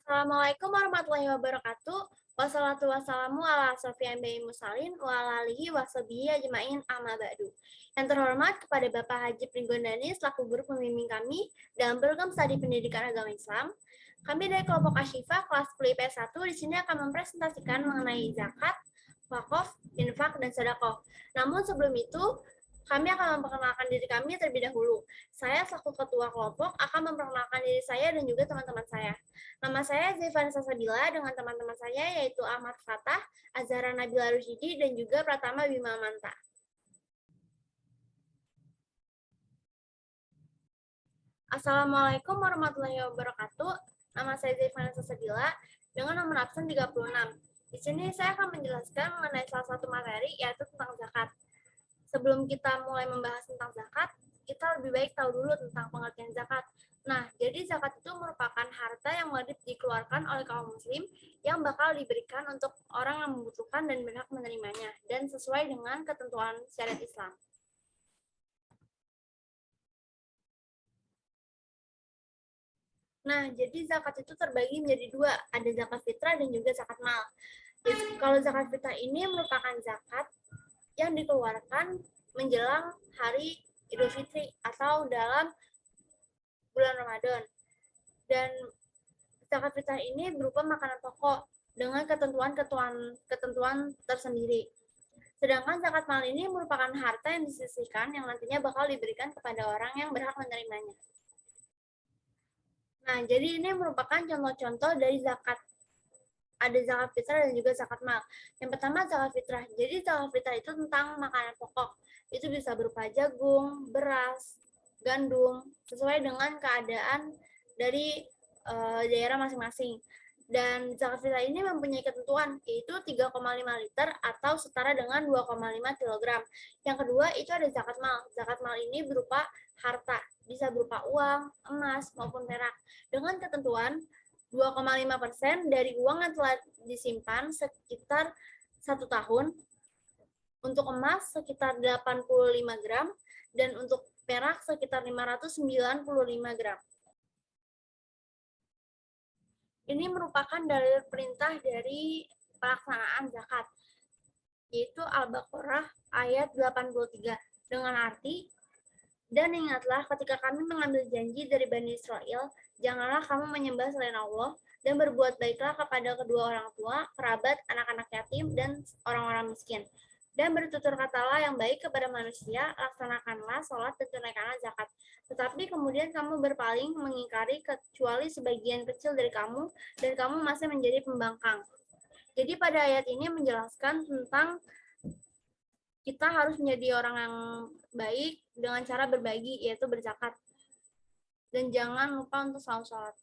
Assalamualaikum warahmatullahi wabarakatuh. Wassalatu wassalamu ala asrofil anbiya'i mursalin wa ala alihi washabihi ajmain amma ba'du. Yang terhormat kepada Bapak Haji Pringgondani selaku guru pembimbing kami dalam program studi pendidikan agama Islam. Kami dari kelompok Asyifa kelas 10 IPS 1 di sini akan mempresentasikan mengenai zakat, wakaf, infak, dan sedekah. Namun sebelum itu, kami akan memperkenalkan diri kami terlebih dahulu. Saya selaku ketua kelompok akan memperkenalkan diri saya dan juga teman-teman saya. Nama saya Zefan Sasabila dengan teman-teman saya yaitu Ahmad Fatah, Azhara Nabila Rusyidi, dan juga Pratama Bima Manta. Assalamualaikum warahmatullahi wabarakatuh. Nama saya Zefan Sasabila dengan nomor absen 36. Di sini saya akan menjelaskan mengenai salah satu materi yaitu tentang zakat. Sebelum kita mulai membahas tentang zakat, kita lebih baik tahu dulu tentang pengertian zakat. Nah, jadi zakat itu merupakan harta yang wajib dikeluarkan oleh kaum muslim yang bakal diberikan untuk orang yang membutuhkan dan berhak menerimanya, dan sesuai dengan ketentuan syariat Islam. Nah, jadi zakat itu terbagi menjadi dua, ada zakat fitrah dan juga zakat mal. Jadi, kalau zakat fitrah ini merupakan zakat yang dikeluarkan menjelang hari Idul Fitri atau dalam bulan Ramadan. Dan zakat fitrah ini berupa makanan pokok dengan ketentuan tersendiri. Sedangkan zakat mal ini merupakan harta yang disisihkan yang nantinya bakal diberikan kepada orang yang berhak menerimanya. Nah, jadi ini merupakan contoh-contoh dari zakat. Ada zakat fitrah dan juga zakat mal. Yang pertama zakat fitrah. Jadi zakat fitrah itu tentang makanan pokok. Itu bisa berupa jagung, beras, gandum, sesuai dengan keadaan dari daerah masing-masing. Dan zakat fitrah ini mempunyai ketentuan, yaitu 3,5 liter atau setara dengan 2,5 kg. Yang kedua, itu ada zakat mal. Zakat mal ini berupa harta, bisa berupa uang, emas, maupun perak. Dengan ketentuan 2,5% dari uang yang telah disimpan sekitar 1 tahun, untuk emas sekitar 85 gram, dan untuk perak sekitar 595 gram. Ini merupakan dalil perintah dari pelaksanaan zakat, yaitu Al-Baqarah ayat 83, dengan arti, dan ingatlah ketika kami mengambil janji dari Bani Israel, janganlah kamu menyembah selain Allah, dan berbuat baiklah kepada kedua orang tua, kerabat, anak-anak yatim, dan orang-orang miskin. Dan bertutur katalah yang baik kepada manusia, laksanakanlah sholat dan tunaikanlah zakat. Tetapi kemudian kamu berpaling mengingkari kecuali sebagian kecil dari kamu, dan kamu masih menjadi pembangkang. Jadi pada ayat ini menjelaskan tentang kita harus menjadi orang yang baik dengan cara berbagi, yaitu berzakat. Dan jangan lupa untuk selalu sholat.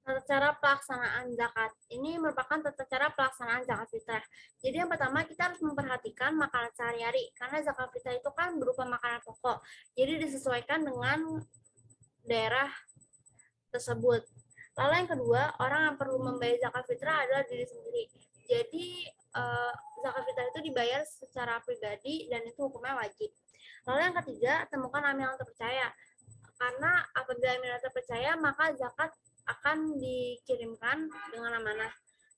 Tata cara pelaksanaan zakat. Ini merupakan tata cara pelaksanaan zakat fitrah. Jadi yang pertama kita harus memperhatikan makanan sehari-hari, karena zakat fitrah itu kan berupa makanan pokok. Jadi disesuaikan dengan daerah tersebut. Lalu yang kedua, orang yang perlu membayar zakat fitrah adalah diri sendiri. Jadi zakat fitrah itu dibayar secara pribadi dan itu hukumnya wajib. Lalu yang ketiga, temukan amil yang terpercaya. Karena apabila amil yang terpercaya, maka zakat akan dikirimkan dengan amanah.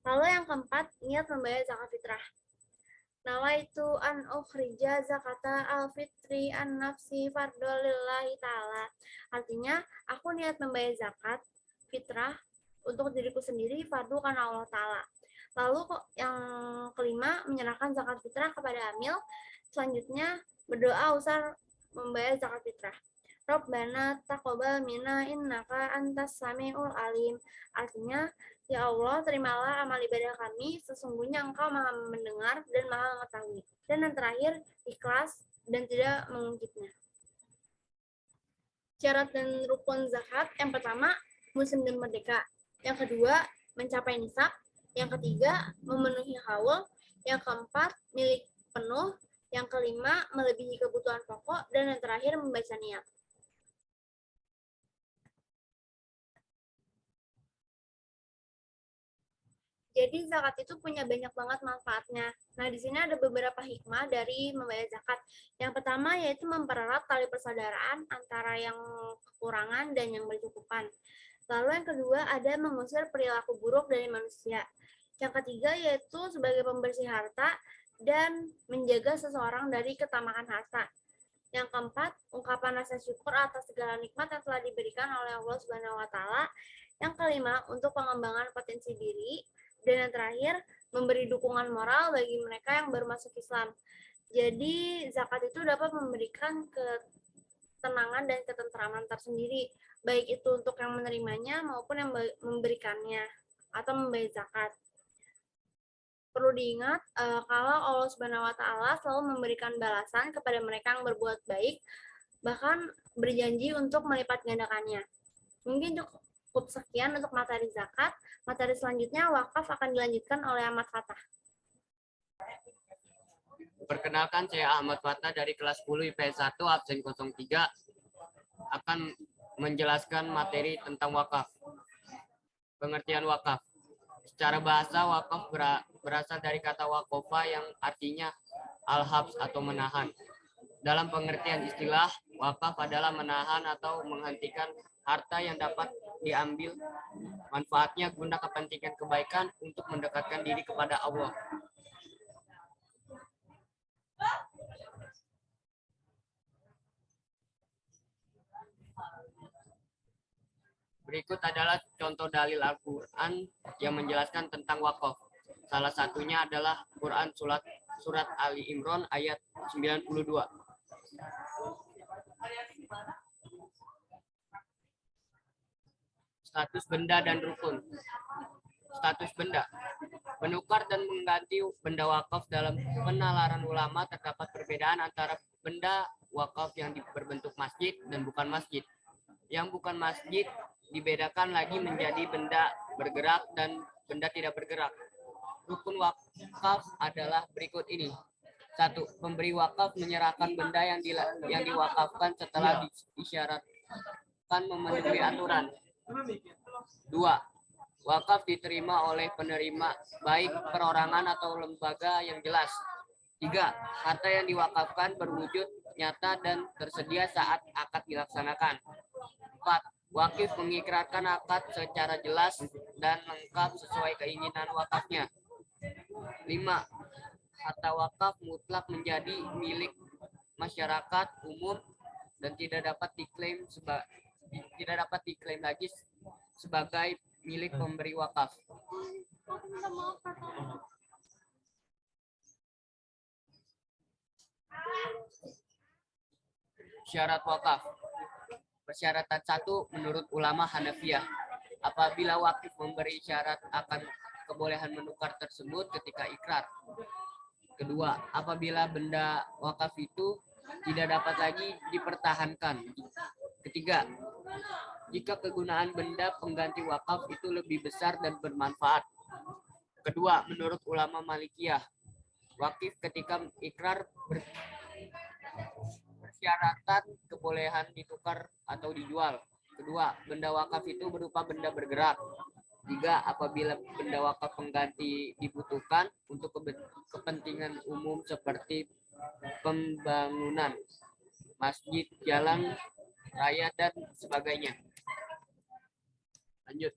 Lalu yang keempat, niat membayar zakat fitrah. Nawaitu an ukhrija zakata al-fitri an nafsi fardolillahi ta'ala. Artinya, aku niat membayar zakat fitrah untuk diriku sendiri fardu karena Allah Ta'ala. Lalu yang kelima, menyerahkan zakat fitrah kepada amil. Selanjutnya, berdoa usar membayar zakat fitrah. Rabbana taqabbal minna innaka antas samiul alim. Artinya, ya Allah, terimalah amal ibadah kami, sesungguhnya Engkau Maha mendengar dan Maha mengetahui. Dan yang terakhir, ikhlas dan tidak mengungkitnya. Syarat dan rukun zakat, yang pertama, muslim dan merdeka. Yang kedua, mencapai nisab. Yang ketiga, memenuhi haul. Yang keempat, milik penuh. Yang kelima, melebihi kebutuhan pokok. Dan yang terakhir, membaca niat. Jadi zakat itu punya banyak banget manfaatnya. Nah, di sini ada beberapa hikmah dari membayar zakat. Yang pertama yaitu mempererat tali persaudaraan antara yang kekurangan dan yang bercukupan. Lalu yang kedua ada mengusir perilaku buruk dari manusia. Yang ketiga yaitu sebagai pembersih harta dan menjaga seseorang dari ketamakan harta. Yang keempat, ungkapan rasa syukur atas segala nikmat yang telah diberikan oleh Allah Subhanahu wa taala. Yang kelima, untuk pengembangan potensi diri. Dan yang terakhir, memberi dukungan moral bagi mereka yang baru masuk Islam. Jadi, zakat itu dapat memberikan ketenangan dan ketentraman tersendiri, baik itu untuk yang menerimanya maupun yang memberikannya atau membayar zakat. Perlu diingat kalau Allah Subhanahu wa taala selalu memberikan balasan kepada mereka yang berbuat baik, bahkan berjanji untuk melipat gandakannya. Mungkin cukup sekian untuk materi zakat. Materi selanjutnya wakaf akan dilanjutkan oleh Ahmad Fatah. Perkenalkan, saya Ahmad Fatah dari kelas 10 IPS 1 absen 03 akan menjelaskan materi tentang wakaf. Pengertian wakaf. Secara bahasa, wakaf berasal dari kata wakofa yang artinya al-habs atau menahan. Dalam pengertian istilah, wakaf adalah menahan atau menghentikan harta yang dapat diambil manfaatnya guna kepentingan kebaikan untuk mendekatkan diri kepada Allah. Berikut adalah contoh dalil Al-Quran yang menjelaskan tentang wakaf. Salah satunya adalah Quran surat Ali Imran ayat 92. Status benda dan rukun. Status benda. Menukar dan mengganti benda wakaf dalam penalaran ulama terdapat perbedaan antara benda wakaf yang berbentuk masjid dan bukan masjid. Yang bukan masjid dibedakan lagi menjadi benda bergerak dan benda tidak bergerak. Rukun wakaf adalah berikut ini. 1. Pemberi wakaf menyerahkan benda yang diwakafkan setelah disyaratkan memenuhi aturan. 2. Wakaf diterima oleh penerima, baik perorangan atau lembaga yang jelas. 3. Harta yang diwakafkan berwujud nyata dan tersedia saat akad dilaksanakan. 4. Wakif mengikrarkan akad secara jelas dan lengkap sesuai keinginan wakafnya. 5. Harta wakaf mutlak menjadi milik masyarakat umum dan tidak dapat diklaim lagi sebagai milik pemberi wakaf. Syarat wakaf. Persyaratan 1 menurut ulama Hanafiyah. Apabila wakif memberi syarat akan kebolehan menukar tersebut ketika ikrar. Kedua, apabila benda wakaf itu tidak dapat lagi dipertahankan. Ketiga, jika kegunaan benda pengganti wakaf itu lebih besar dan bermanfaat. Kedua, menurut ulama Malikiyah, wakif ketika ikrar persyaratan kebolehan ditukar atau dijual. Kedua, benda wakaf itu berupa benda bergerak. 3. Apabila benda wakaf pengganti dibutuhkan untuk kepentingan umum seperti pembangunan masjid, jalan raya, dan sebagainya. Lanjut.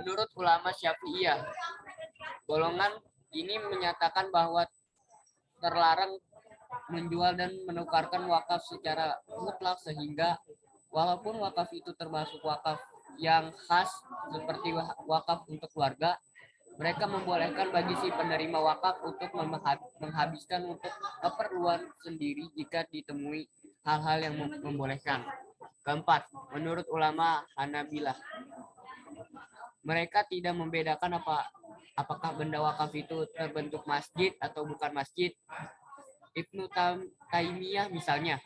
Menurut ulama Syafi'iyah, golongan ini menyatakan bahwa terlarang menjual dan menukarkan wakaf secara mutlak, sehingga walaupun wakaf itu termasuk wakaf yang khas seperti wakaf untuk keluarga, mereka membolehkan bagi si penerima wakaf untuk menghabiskan untuk keperluan sendiri jika ditemui hal-hal yang membolehkan. Keempat, menurut ulama Hanabilah, mereka tidak membedakan apakah benda wakaf itu terbentuk masjid atau bukan masjid. Ibnu Taimiyah misalnya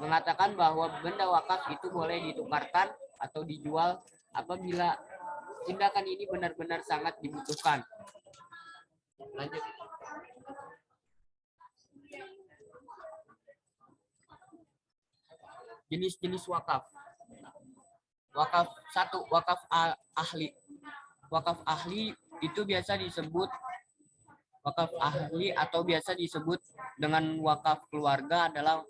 mengatakan bahwa benda wakaf itu boleh ditukarkan atau dijual apabila tindakan ini benar-benar sangat dibutuhkan. Lanjut. Jenis-jenis wakaf. Wakaf ahli. Wakaf ahli itu biasa disebut wakaf ahli atau biasa disebut dengan wakaf keluarga adalah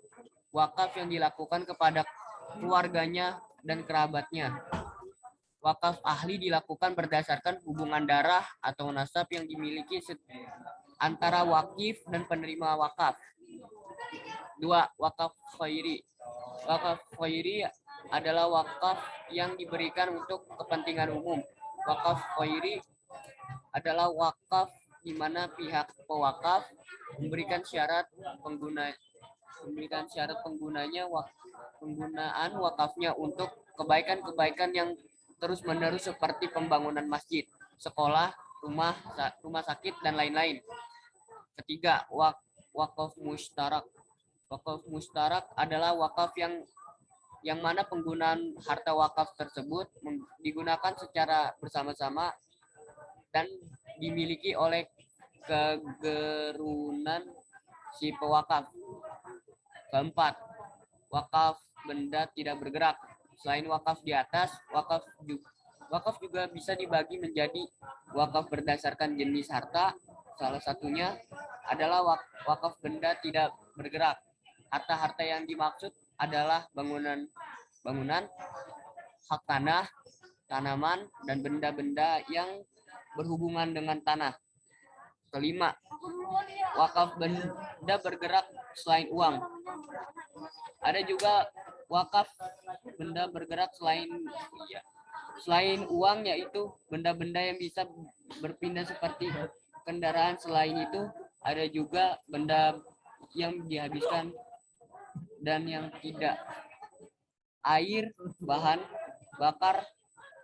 wakaf yang dilakukan kepada keluarganya dan kerabatnya. Wakaf ahli dilakukan berdasarkan hubungan darah atau nasab yang dimiliki antara wakif dan penerima wakaf. 2. Wakaf khairi. Wakaf khairi adalah wakaf yang diberikan untuk kepentingan umum. Wakaf khairi adalah wakaf di mana pihak pewakaf memberikan syarat penggunaan wakafnya untuk kebaikan-kebaikan yang terus-menerus seperti pembangunan masjid, sekolah, rumah sakit, dan lain-lain. Ketiga, wakaf mustarak. Wakaf mustarak adalah wakaf yang mana penggunaan harta wakaf tersebut digunakan secara bersama-sama dan dimiliki oleh kegerunan si pewakaf. Keempat, wakaf benda tidak bergerak. Selain wakaf di atas, wakaf juga bisa dibagi menjadi wakaf berdasarkan jenis harta. Salah satunya adalah wakaf benda tidak bergerak. Harta-harta yang dimaksud adalah bangunan, hak tanah, tanaman, dan benda-benda yang berhubungan dengan tanah. Kelima, wakaf benda bergerak selain uang. Ada juga wakaf benda bergerak selain uang, yaitu benda-benda yang bisa berpindah seperti kendaraan. Selain itu, ada juga benda yang dihabiskan dan yang tidak. Air, bahan bakar,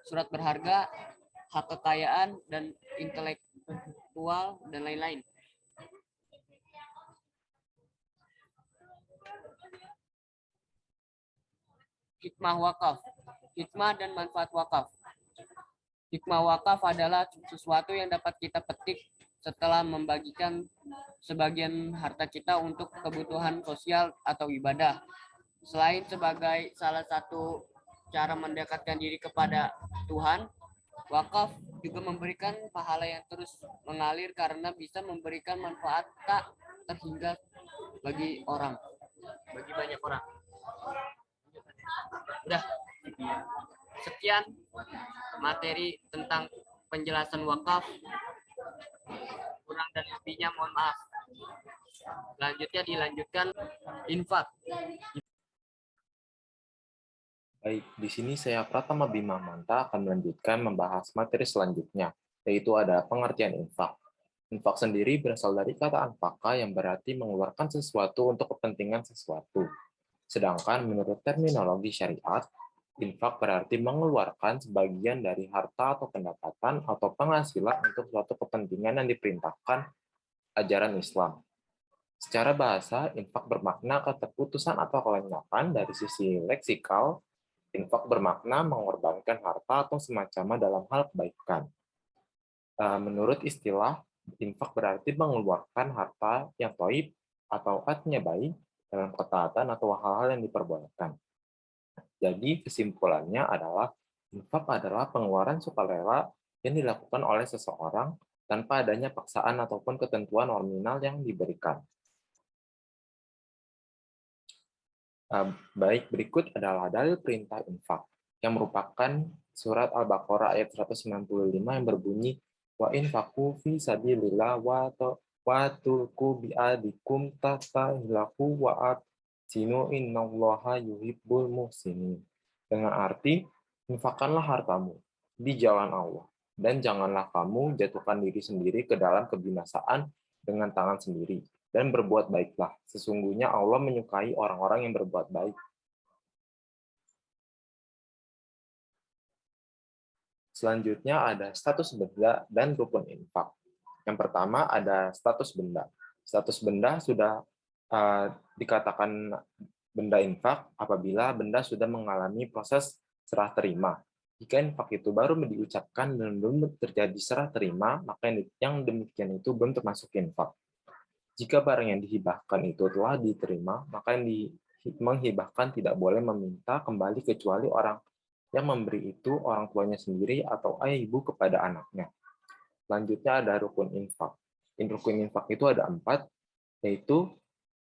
surat berharga, hak kekayaan, dan intelektual, dan lain-lain. Hikmah wakaf. Hikmah dan manfaat wakaf. Hikmah wakaf adalah sesuatu yang dapat kita petik setelah membagikan sebagian harta kita untuk kebutuhan sosial atau ibadah. Selain sebagai salah satu cara mendekatkan diri kepada Tuhan, wakaf juga memberikan pahala yang terus mengalir karena bisa memberikan manfaat tak terhingga bagi banyak orang. Udah, sekian materi tentang penjelasan wakaf. Kurang dan lebihnya mohon maaf. Selanjutnya dilanjutkan infak. Baik, di sini saya Pratama Bima Manta akan melanjutkan membahas materi selanjutnya, yaitu ada pengertian infak. Infak sendiri berasal dari kata anfaka yang berarti mengeluarkan sesuatu untuk kepentingan sesuatu. Sedangkan menurut terminologi syariat, infak berarti mengeluarkan sebagian dari harta atau pendapatan atau penghasilan untuk suatu kepentingan yang diperintahkan ajaran Islam. Secara bahasa, infak bermakna keterputusan atau kelenyapan. Dari sisi leksikal, infak bermakna mengorbankan harta atau semacamnya dalam hal kebaikan. Menurut istilah, infak berarti mengeluarkan harta yang thayyib atau artinya baik dalam ketaatan atau hal-hal yang diperbolehkan. Jadi kesimpulannya adalah infak adalah pengeluaran sukarela yang dilakukan oleh seseorang tanpa adanya paksaan ataupun ketentuan nominal yang diberikan. Baik, berikut adalah dalil perintah infak yang merupakan surat Al-Baqarah ayat 195 yang berbunyi wa infaqu fi sabilillah wa tulqu bi'adikum tatahilaku wa sinu innallaha yuhibbul muhsinin. Dengan arti, infakkanlah hartamu di jalan Allah dan janganlah kamu jatuhkan diri sendiri ke dalam kebinasaan dengan tangan sendiri. Dan berbuat baiklah. Sesungguhnya Allah menyukai orang-orang yang berbuat baik. Selanjutnya ada status benda dan rukun infak. Yang pertama ada status benda. Status benda sudah dikatakan benda infak apabila benda sudah mengalami proses serah terima. Jika infak itu baru diucapkan dan belum terjadi serah terima, maka yang demikian itu belum termasuk infak. Jika barang yang dihibahkan itu telah diterima, maka yang menghibahkan tidak boleh meminta kembali kecuali orang Yang memberi itu orang tuanya sendiri atau ayah ibu kepada anaknya. Selanjutnya ada rukun infak. Rukun infak itu ada 4, yaitu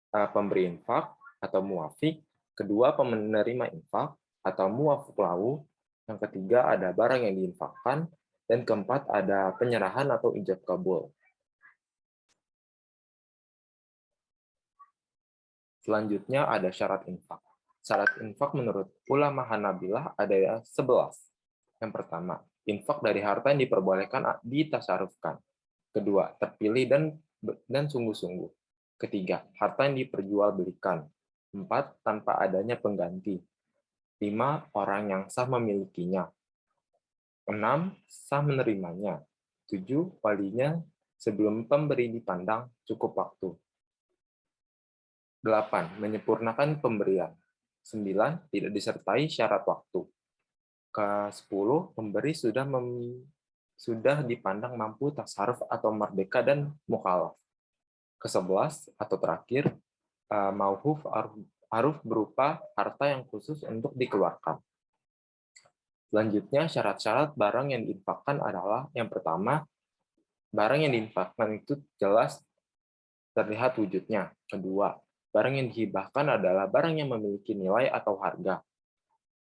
pemberi infak atau muafik, kedua penerima infak atau muafuk lahu, yang ketiga ada barang yang diinfakkan, dan keempat ada penyerahan atau ijab kabul. Selanjutnya ada syarat infak. Syarat infak menurut ulama Hanabilah ada 11. Yang pertama, infak dari harta yang diperbolehkan ditasarufkan. Kedua, terpilih dan sungguh-sungguh. Ketiga, harta yang diperjualbelikan. 4, tanpa adanya pengganti. 5, orang yang sah memilikinya. 6, sah menerimanya. 7, walinya sebelum pemberi dipandang cukup waktu. 8, menyempurnakan pemberian. 9, tidak disertai syarat waktu. Ke-10, pemberi sudah dipandang mampu tasarruf atau merdeka dan mukhalaf. Ke-11 atau terakhir, mauhuf aruf berupa harta yang khusus untuk dikeluarkan. Selanjutnya, syarat-syarat barang yang diinfakkan adalah yang pertama, barang yang diinfakkan itu jelas terlihat wujudnya. Kedua, barang yang dihibahkan adalah barang yang memiliki nilai atau harga.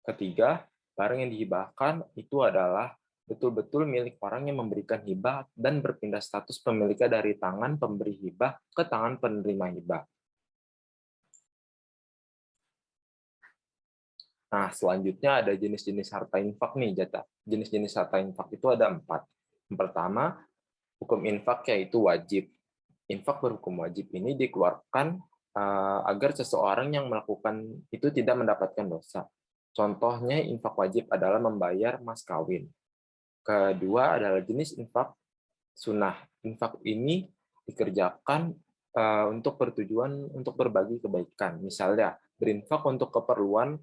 Ketiga, barang yang dihibahkan itu adalah betul-betul milik orang yang memberikan hibah dan berpindah status pemiliknya dari tangan pemberi hibah ke tangan penerima hibah. Nah, selanjutnya ada jenis-jenis harta infak nih, Jata. Jenis-jenis harta infak itu ada 4. Yang pertama, hukum infak yaitu wajib. Infak berhukum wajib ini dikeluarkan agar seseorang yang melakukan itu tidak mendapatkan dosa. Contohnya, infak wajib adalah membayar mas kawin. Kedua adalah jenis infak sunnah. Infak ini dikerjakan untuk bertujuan untuk berbagi kebaikan. Misalnya, berinfak untuk keperluan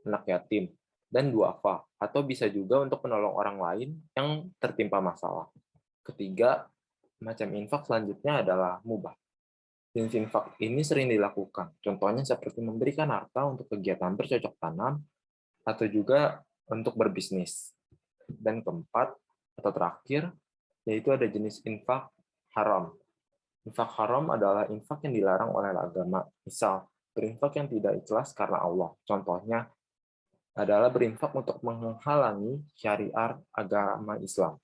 anak yatim dan duafa, atau bisa juga untuk menolong orang lain yang tertimpa masalah. Ketiga, macam infak selanjutnya adalah mubah. Jenis infak ini sering dilakukan. Contohnya seperti memberikan harta untuk kegiatan bercocok tanam atau juga untuk berbisnis. Dan keempat atau terakhir, yaitu ada jenis infak haram. Infak haram adalah infak yang dilarang oleh agama. Misal, berinfak yang tidak ikhlas karena Allah. Contohnya adalah berinfak untuk menghalangi syariat agama Islam.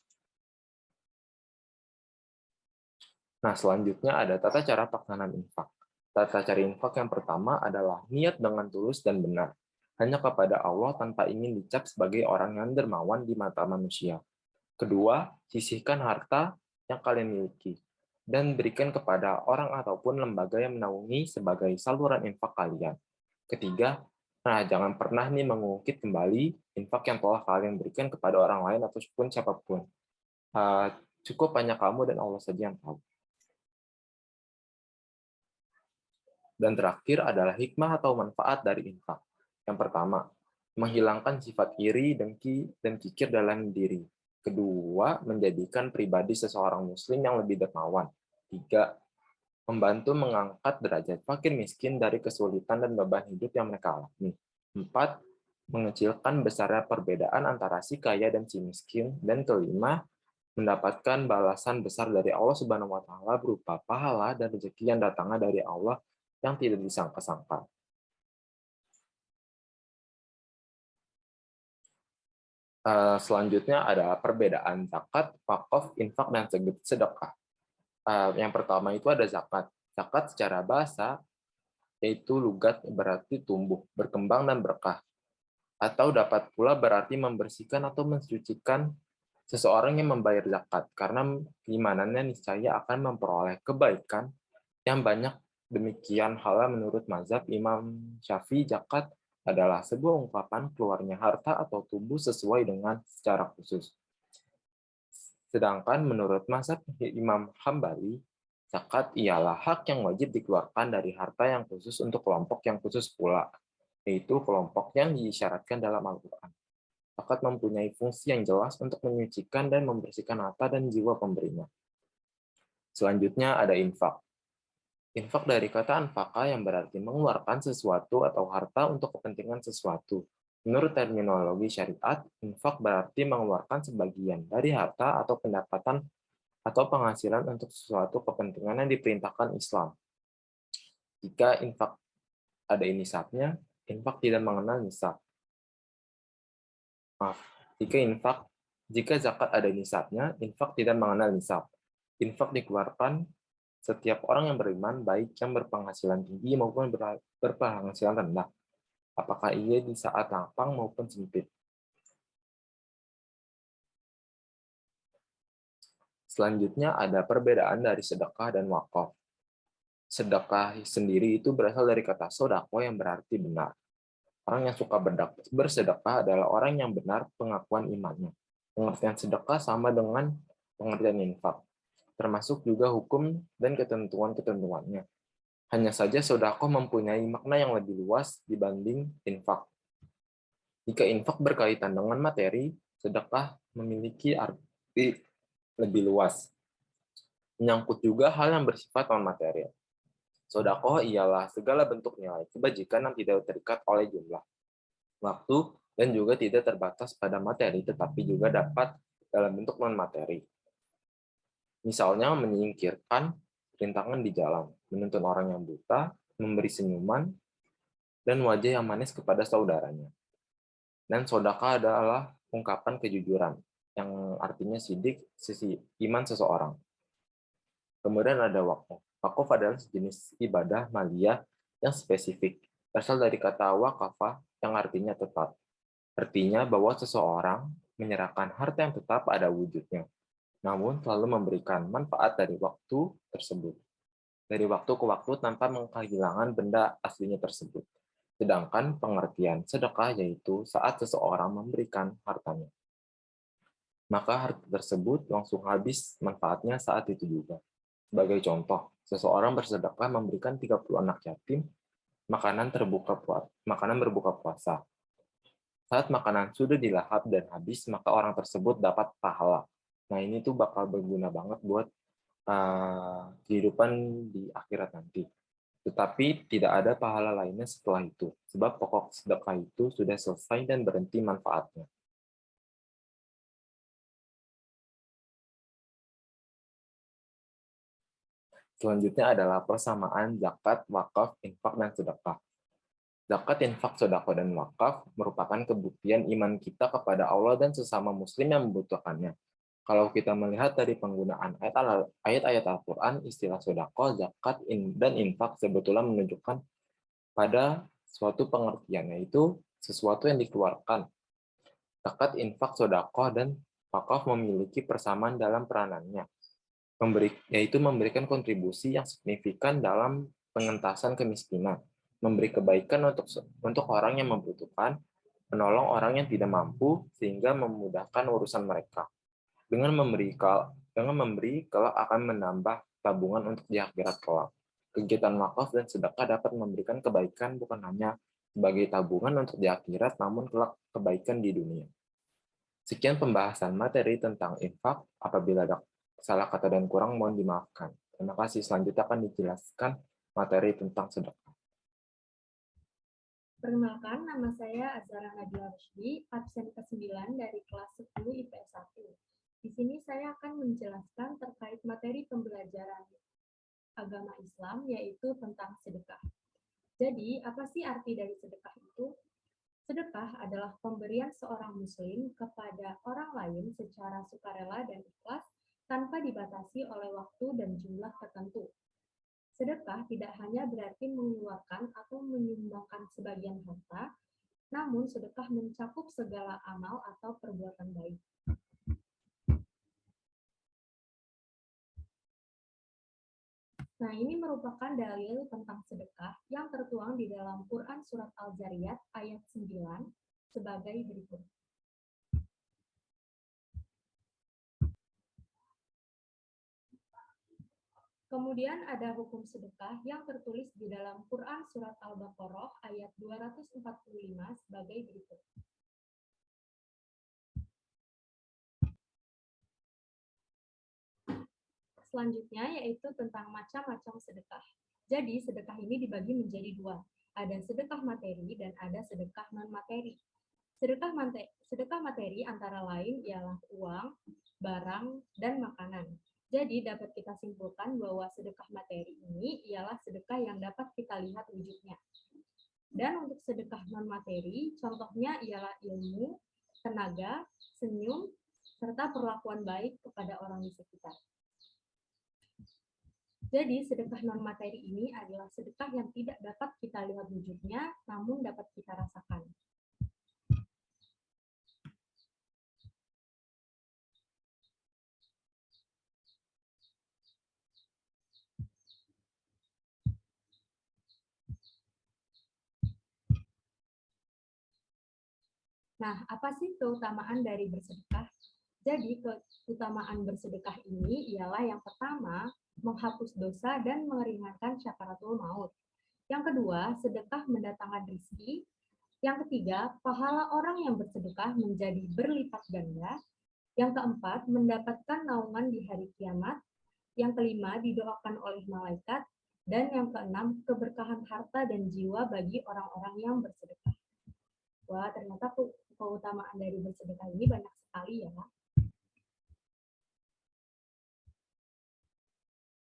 Nah, selanjutnya ada tata cara pelaksanaan infak. Tata cara infak yang pertama adalah niat dengan tulus dan benar. Hanya kepada Allah tanpa ingin dicap sebagai orang yang dermawan di mata manusia. Kedua, sisihkan harta yang kalian miliki dan berikan kepada orang ataupun lembaga yang menaungi sebagai saluran infak kalian. Ketiga, jangan pernah mengungkit kembali infak yang telah kalian berikan kepada orang lain ataupun siapapun. Cukup hanya kamu dan Allah saja yang tahu. Dan terakhir adalah hikmah atau manfaat dari infak. Yang pertama, menghilangkan sifat iri, dengki, dan kikir dalam diri. Kedua, menjadikan pribadi seseorang muslim yang lebih dermawan. Tiga, membantu mengangkat derajat fakir miskin dari kesulitan dan beban hidup yang mereka alami. 4, mengecilkan besarnya perbedaan antara si kaya dan si miskin. Dan kelima, mendapatkan balasan besar dari Allah Subhanahu wa taala berupa pahala dan rezeki yang datangnya dari Allah yang tidak disangka-sangka. Selanjutnya ada perbedaan zakat, wakaf, infak, dan sedekah. Yang pertama itu ada zakat. Zakat secara bahasa yaitu lugat berarti tumbuh, berkembang, dan berkah. Atau dapat pula berarti membersihkan atau mensucikan seseorang yang membayar zakat, karena keimanannya niscaya akan memperoleh kebaikan yang banyak. Demikian halnya menurut mazhab Imam Syafi'i, zakat adalah sebuah ungkapan keluarnya harta atau tubuh sesuai dengan secara khusus. Sedangkan menurut mazhab Imam Hambali, zakat ialah hak yang wajib dikeluarkan dari harta yang khusus untuk kelompok yang khusus pula, yaitu kelompok yang disyaratkan dalam Al-Quran. Zakat mempunyai fungsi yang jelas untuk menyucikan dan membersihkan harta dan jiwa pemberinya. Selanjutnya ada infak. Infak dari kata anfaqa yang berarti mengeluarkan sesuatu atau harta untuk kepentingan sesuatu. Menurut terminologi syariat, infak berarti mengeluarkan sebagian dari harta atau pendapatan atau penghasilan untuk sesuatu kepentingan yang diperintahkan Islam. Jika infak ada nisabnya, infak tidak mengenal nisab. Maaf, jika zakat ada nisabnya, infak tidak mengenal nisab. Infak dikeluarkan setiap orang yang beriman, baik yang berpenghasilan tinggi maupun berpenghasilan rendah. Apakah ia di saat lapang maupun sempit. Selanjutnya ada perbedaan dari sedekah dan wakaf. Sedekah sendiri itu berasal dari kata sodako yang berarti benar. Orang yang suka bersedekah adalah orang yang benar pengakuan imannya. Pengertian sedekah sama dengan pengertian infak, termasuk juga hukum dan ketentuan-ketentuannya. Hanya saja sedekah mempunyai makna yang lebih luas dibanding infak. Jika infak berkaitan dengan materi, sedekah memiliki arti lebih luas, menyangkut juga hal yang bersifat non-material. Sedekah ialah segala bentuk nilai kebajikan yang tidak terikat oleh jumlah, waktu, dan juga tidak terbatas pada materi, tetapi juga dapat dalam bentuk non-materi. Misalnya menyingkirkan rintangan di jalan, menuntun orang yang buta, memberi senyuman, dan wajah yang manis kepada saudaranya. Dan sedekah adalah ungkapan kejujuran, yang artinya sidik sisi iman seseorang. Kemudian ada wakaf. Wakaf adalah sejenis ibadah maliyah yang spesifik, berasal dari kata waqafa yang artinya tetap. Artinya bahwa seseorang menyerahkan harta yang tetap pada wujudnya, namun selalu memberikan manfaat dari waktu tersebut. Dari waktu ke waktu tanpa kehilangan benda aslinya tersebut. Sedangkan pengertian sedekah yaitu saat seseorang memberikan hartanya, maka harta tersebut langsung habis manfaatnya saat itu juga. Sebagai contoh, seseorang bersedekah memberikan 30 anak yatim makanan berbuka puasa. Saat makanan sudah dilahap dan habis, maka orang tersebut dapat pahala. Nah, ini tuh bakal berguna banget buat kehidupan di akhirat nanti. Tetapi tidak ada pahala lainnya setelah itu, sebab pokok sedekah itu sudah selesai dan berhenti manfaatnya. Selanjutnya adalah persamaan zakat, wakaf, infak, dan sedekah. Zakat, infak, sedekah, dan wakaf merupakan kebuktian iman kita kepada Allah dan sesama muslim yang membutuhkannya. Kalau kita melihat dari penggunaan ayat-ayat Al-Quran, istilah sedekah, zakat, dan infak sebetulnya menunjukkan pada suatu pengertian, yaitu sesuatu yang dikeluarkan. Zakat, infak, sedekah, dan wakaf memiliki persamaan dalam peranannya, yaitu memberikan kontribusi yang signifikan dalam pengentasan kemiskinan, memberi kebaikan untuk orang yang membutuhkan, menolong orang yang tidak mampu, sehingga memudahkan urusan mereka. Dengan memberi kelak akan menambah tabungan untuk di akhirat kelak. Kegiatan wakaf dan sedekah dapat memberikan kebaikan bukan hanya sebagai tabungan untuk di akhirat, namun kelak kebaikan di dunia. Sekian pembahasan materi tentang infak. Apabila ada salah kata dan kurang, mohon dimaafkan. Terima kasih. Selanjutnya akan dijelaskan materi tentang sedekah. Perkenalkan, nama saya Azhara Nadia Rushdi, absen ke-9 dari kelas 10 IPS 1. Di sini saya akan menjelaskan terkait materi pembelajaran agama Islam, yaitu tentang sedekah. Jadi, apa sih arti dari sedekah itu? Sedekah adalah pemberian seorang muslim kepada orang lain secara sukarela dan ikhlas, tanpa dibatasi oleh waktu dan jumlah tertentu. Sedekah tidak hanya berarti mengeluarkan atau menyumbangkan sebagian harta, namun sedekah mencakup segala amal atau perbuatan baik. Nah, ini merupakan dalil tentang sedekah yang tertuang di dalam Quran Surat Al-Zariyat ayat 9 sebagai berikut. Kemudian ada hukum sedekah yang tertulis di dalam Quran Surat Al-Baqarah ayat 245 sebagai berikut. Selanjutnya yaitu tentang macam-macam sedekah. Jadi sedekah ini dibagi menjadi dua. Ada sedekah materi dan ada sedekah non-materi. Sedekah materi antara lain ialah uang, barang, dan makanan. Jadi dapat kita simpulkan bahwa sedekah materi ini ialah sedekah yang dapat kita lihat wujudnya. Dan untuk sedekah non-materi, contohnya ialah ilmu, tenaga, senyum, serta perlakuan baik kepada orang di sekitar. Jadi sedekah non-materi ini adalah sedekah yang tidak dapat kita lihat wujudnya, namun dapat kita rasakan. Nah, apa sih keutamaan dari bersedekah? Jadi, keutamaan bersedekah ini ialah yang pertama, menghapus dosa dan meringankan syakaratul maut. Yang kedua, sedekah mendatangkan rezeki. Yang ketiga, pahala orang yang bersedekah menjadi berlipat ganda. Yang keempat, mendapatkan naungan di hari kiamat. Yang kelima, didoakan oleh malaikat. Dan yang keenam, keberkahan harta dan jiwa bagi orang-orang yang bersedekah. Wah, ternyata keutamaan dari bersedekah ini banyak sekali ya.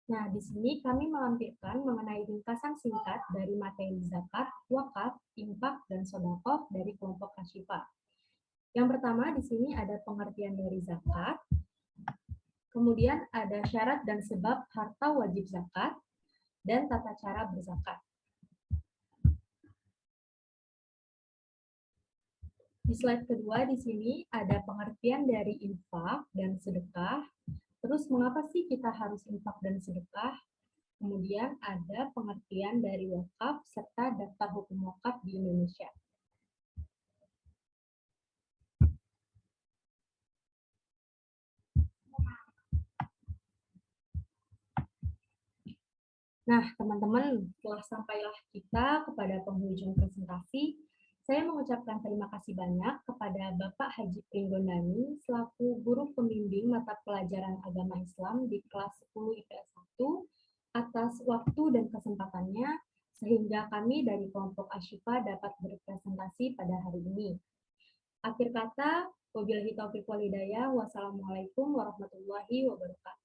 Nah, di sini kami melampirkan mengenai ringkasan singkat dari materi zakat, wakaf, infak, dan sedekah dari kelompok Asyifa. Yang pertama di sini ada pengertian dari zakat, kemudian ada syarat dan sebab harta wajib zakat, dan tata cara berzakat. Di slide kedua di sini ada pengertian dari infak dan sedekah. Terus mengapa sih kita harus infak dan sedekah? Kemudian ada pengertian dari wakaf serta daftar hukum wakaf di Indonesia. Nah, teman-teman, setelah sampailah kita kepada penghujung presentasi, saya mengucapkan terima kasih banyak kepada Bapak Haji Pringgondani selaku guru pembimbing mata pelajaran agama Islam di kelas 10 IPS 1 atas waktu dan kesempatannya sehingga kami dari kelompok Asyifa dapat berpresentasi pada hari ini. Akhir kata, wabillahi taufiq wal hidayah, wassalamualaikum warahmatullahi wabarakatuh.